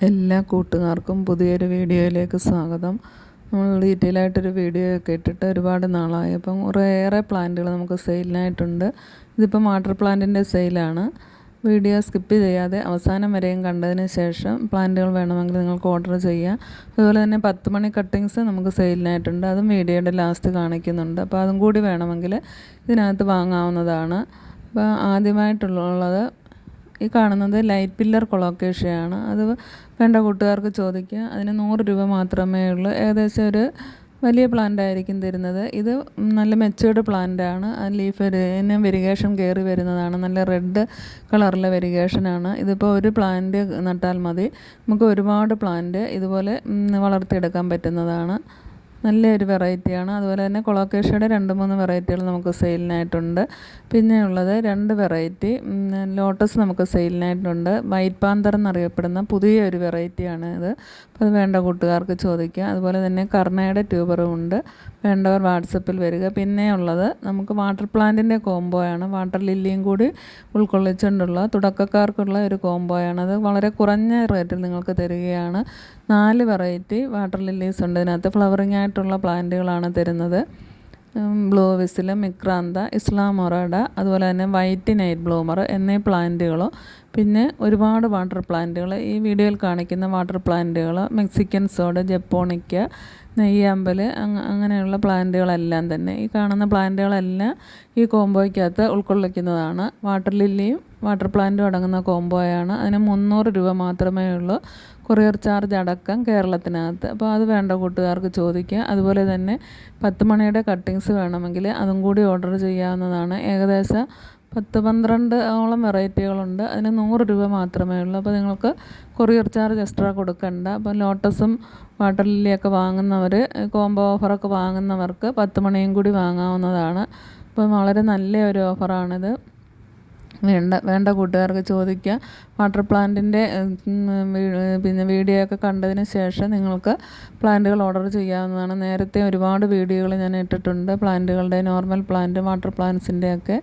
എല്ലാ കൂട്ടുകാർക്കും പുതിയൊരു വീഡിയോയിലേക്ക് സ്വാഗതം. നമ്മൾ ഡീറ്റെയിൽ ആയിട്ടൊരു വീഡിയോ ഒക്കെ ഇട്ടിട്ട് ഒരുപാട് നാളായി. അപ്പം കുറേയേറെ പ്ലാന്റുകൾ നമുക്ക് സെയിലിനായിട്ടുണ്ട്. ഇതിപ്പം വാട്ടർ പ്ലാന്റിൻ്റെ സെയിലാണ്. വീഡിയോ സ്കിപ്പ് ചെയ്യാതെ അവസാനം വരെയും കണ്ടതിന് ശേഷം പ്ലാന്റുകൾ വേണമെങ്കിൽ നിങ്ങൾക്ക് ഓർഡർ ചെയ്യാം. അതുപോലെ തന്നെ 10 മണി കട്ടിങ്സ് നമുക്ക് സെയിലിനായിട്ടുണ്ട്. അതും വീഡിയോയുടെ ലാസ്റ്റ് കാണിക്കുന്നുണ്ട്. അപ്പോൾ അതും കൂടി വേണമെങ്കിൽ ഇതിനകത്ത് വാങ്ങാവുന്നതാണ്. അപ്പോൾ ആദ്യമായിട്ടുള്ളത് ഈ കാണുന്നത് ലൈറ്റ് പില്ലർ കൊളോക്കേഷ്യയാണ്. അത് വേണ്ട കൂട്ടുകാർക്ക് ചോദിക്കുക. അതിന് 100 രൂപ മാത്രമേ ഉള്ളൂ. ഏകദേശം ഒരു വലിയ പ്ലാന്റ് ആയിരിക്കും തരുന്നത്. ഇത് നല്ല മെച്ചൂർഡ് പ്ലാന്റാണ്. ലീഫ് വെരിഗേഷൻ കയറി വരുന്നതാണ്. നല്ല റെഡ് കളറിലെ വെരിഗേഷനാണ്. ഇതിപ്പോൾ ഒരു പ്ലാന്റ് നട്ടാൽ മതി. നമുക്ക് ഒരുപാട് പ്ലാന്റ് ഇതുപോലെ വളർത്തിയെടുക്കാൻ പറ്റുന്നതാണ്. നല്ലൊരു വെറൈറ്റിയാണ്. അതുപോലെ തന്നെ കൊളോക്കേഷ്യയുടെ 2-3 വെറൈറ്റികൾ നമുക്ക് സെയിലിനായിട്ടുണ്ട്. പിന്നെ ഉള്ളത് 2 വെറൈറ്റി ലോട്ടസ് നമുക്ക് സെയിലിനായിട്ടുണ്ട്. വൈറ്റ് പാന്തർ എന്നറിയപ്പെടുന്ന പുതിയൊരു വെറൈറ്റിയാണ് ഇത്. അപ്പോൾ അത് വേണ്ട കൂട്ടുകാർക്ക് ചോദിക്കുക. അതുപോലെ തന്നെ കർണയുടെ ട്യൂബറും ഉണ്ട്. വേണ്ടവർ വാട്സപ്പിൽ വരിക. പിന്നെ ഉള്ളത് നമുക്ക് വാട്ടർ പ്ലാന്റിൻ്റെ കോംബോയാണ്. വാട്ടർ ലില്ലിയും കൂടി ഉൾക്കൊള്ളിച്ചുകൊണ്ടുള്ള തുടക്കക്കാർക്കുള്ള ഒരു കോംബോയാണ്. അത് വളരെ കുറഞ്ഞ റേറ്റിൽ നിങ്ങൾക്ക് തരികയാണ്. 4 വെറൈറ്റി വാട്ടർ ലില്ലീസ് ഉണ്ട്. ഇതിനകത്ത് ഫ്ലവറിങ് ആയിട്ടുള്ള പ്ലാന്റുകളാണ് തരുന്നത്. ബ്ലൂ വിസിൽ, മിക്രാന്ത, ഇസ്ലാമൊറഡ, അതുപോലെ തന്നെ വൈറ്റ് നൈറ്റ് ബ്ലൂമർ എന്നീ പ്ലാന്റുകൾ. പിന്നെ ഒരുപാട് വാട്ടർ പ്ലാന്റുകൾ, ഈ വീഡിയോയിൽ കാണിക്കുന്ന വാട്ടർ പ്ലാന്റുകൾ, മെക്സിക്കൻ സോഡ്, ജപ്പോണിക്ക, നെയ്യാമ്പൽ, അങ്ങനെയുള്ള പ്ലാന്റുകളെല്ലാം തന്നെ ഈ കാണുന്ന പ്ലാന്റുകളെല്ലാം ഈ കോംബോയ്ക്കകത്ത് ഉൾക്കൊള്ളിക്കുന്നതാണ്. വാട്ടർ ലില്ലിയും വാട്ടർ പ്ലാന്റും അടങ്ങുന്ന കോംബോയാണ്. അതിന് 300 രൂപ മാത്രമേ ഉള്ളൂ, കൊറിയർ ചാർജ് അടക്കം കേരളത്തിനകത്ത്. അപ്പോൾ അത് വേണ്ട കൂട്ടുകാർക്ക് ചോദിക്കുക. അതുപോലെ തന്നെ 10 മണിയുടെ കട്ടിങ്സ് വേണമെങ്കിൽ അതും കൂടി ഓർഡർ ചെയ്യാവുന്നതാണ്. ഏകദേശം 10-12 ഓളം വെറൈറ്റികളുണ്ട്. അതിന് 100 രൂപ മാത്രമേ ഉള്ളൂ. അപ്പോൾ നിങ്ങൾക്ക് കൊറിയർ ചാർജ് എക്സ്ട്രാ കൊടുക്കണ്ട. അപ്പോൾ ലോട്ടസും വാട്ടർ ലില്ലിയൊക്കെ വാങ്ങുന്നവർ, കോംബോ ഓഫറൊക്കെ വാങ്ങുന്നവർക്ക് 10 മണിയും കൂടി വാങ്ങാവുന്നതാണ്. അപ്പോൾ വളരെ നല്ല ഒരു ഓഫറാണിത്. വേണ്ട കൂട്ടുകാർക്ക് ചോദിക്കുക. വാട്ടർ പ്ലാന്റിൻ്റെ പിന്നെ വീഡിയോ ഒക്കെ കണ്ടതിന് ശേഷം നിങ്ങൾക്ക് പ്ലാന്റുകൾ ഓർഡർ ചെയ്യാവുന്നതാണ്. നേരത്തെ ഒരുപാട് വീഡിയോകൾ ഞാൻ ഇട്ടിട്ടുണ്ട്, പ്ലാന്റുകളുടെ, നോർമൽ പ്ലാന്റ്, വാട്ടർ പ്ലാന്റ്സിൻ്റെ ഒക്കെ.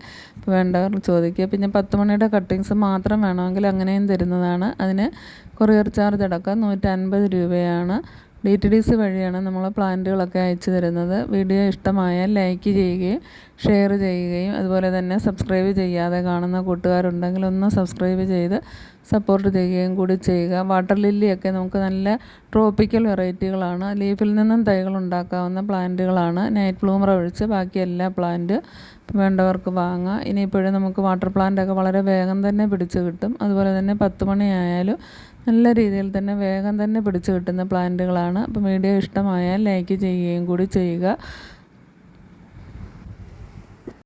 വേണ്ടവർ ചോദിക്കുക. പിന്നെ 10 മണിയുടെ കട്ടിങ്സ് മാത്രം വേണമെങ്കിൽ അങ്ങനെയും തരുന്നതാണ്. അതിന് കൊറിയർ ചാർജ് അടക്കം 150 രൂപയാണ്. DTDC വഴിയാണ് നമ്മൾ പ്ലാന്റുകളൊക്കെ അയച്ചു തരുന്നത്. വീഡിയോ ഇഷ്ടമായാൽ ലൈക്ക് ചെയ്യുകയും ഷെയർ ചെയ്യുകയും അതുപോലെ തന്നെ സബ്സ്ക്രൈബ് ചെയ്യാതെ കാണുന്ന കൂട്ടുകാരുണ്ടെങ്കിൽ ഒന്ന് സബ്സ്ക്രൈബ് ചെയ്ത് സപ്പോർട്ട് ചെയ്യുകയും കൂടി ചെയ്യുക. വാട്ടർ ലില്ലിയൊക്കെ നമുക്ക് നല്ല ട്രോപ്പിക്കൽ വെറൈറ്റികളാണ്. ലീഫിൽ നിന്നും തൈകൾ ഉണ്ടാക്കാവുന്ന പ്ലാന്റുകളാണ്. നൈറ്റ് ബ്ലൂമർ ഒഴിച്ച് ബാക്കി എല്ലാ പ്ലാന്റ് വേണ്ടവർക്ക് വാങ്ങാം. ഇനിയിപ്പോഴും നമുക്ക് വാട്ടർ പ്ലാന്റൊക്കെ വളരെ വേഗം തന്നെ പിടിച്ച് കിട്ടും. അതുപോലെ തന്നെ 10 മണി ആയാലും നല്ല രീതിയിൽ തന്നെ വേഗം തന്നെ പിടിച്ച് കിട്ടുന്ന പ്ലാന്റുകളാണ്. അപ്പോൾ വീഡിയോ ഇഷ്ടമായാൽ ലൈക്ക് ചെയ്യുകയും കൂടി ചെയ്യുക.